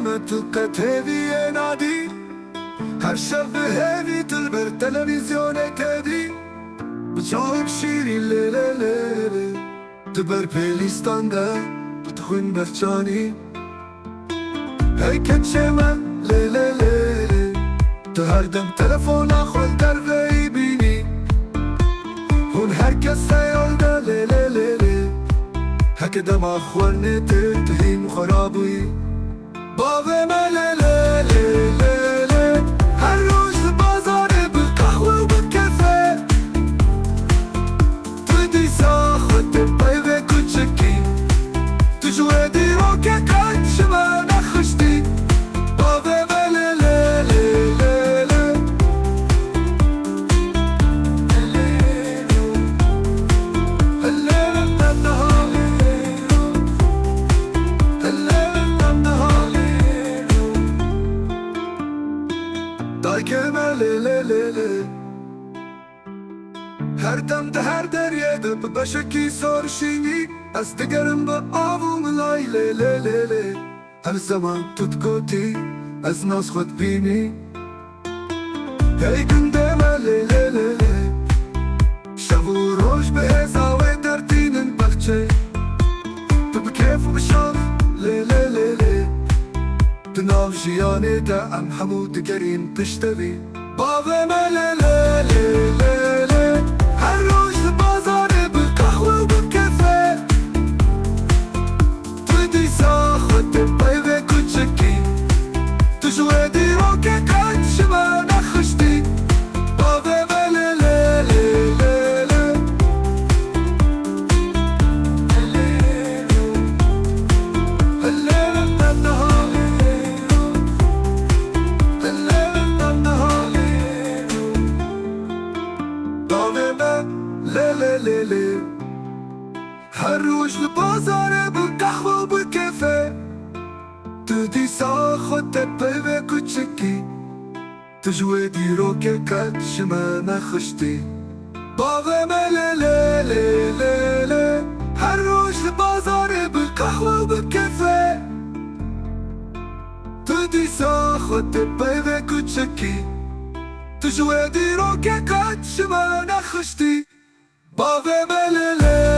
متلقت هذي نادي هر شب هذي تلبر تلفزيون تدي بجاوب شيري ليلة تبر بليستان ده بتخون برچانی هيك شمن ليلة تهر دم تلفون آخول در وی بینی هون هرکس سیال ده ليلة هک دم آخول نتر تهین خرابوی باوه ليلة هر روز بازاره بالقهوه و بالکافه تو دیسا خود بیوه کوچکی تو جوه دیرو که کج شما نخشتی باوه ليلة هر دم ده هر دریه ده بشکی سرشینی از دگرم به آبوم لای ليلة هر زمان تتکوتی از ناز خود بینی هی گنده ما ليلة شب و روز به هزاوه در دینن بخچه تو بکیف و بشاف ليلة تناو جیانه ده ام همو دگرین تشتوی باوه ليلة هر روز بازاره بالقهوه و بالکافه تو دیسا خود بیوه کوچکی تو جوه دیرو که کج شما نخشتی باوه ليلة هر روز بازاره بالقهوه و بالکافه تو دیسا خود بیوه کوچکی تو جوه دیرو که کج شما نخشتی باوه ليلة هر روز بازاره بالقهوه و بالکافه تو دیسا خود بیوه کوچکی تو جوه دیرو که کج شما نخشتی باوه ليلة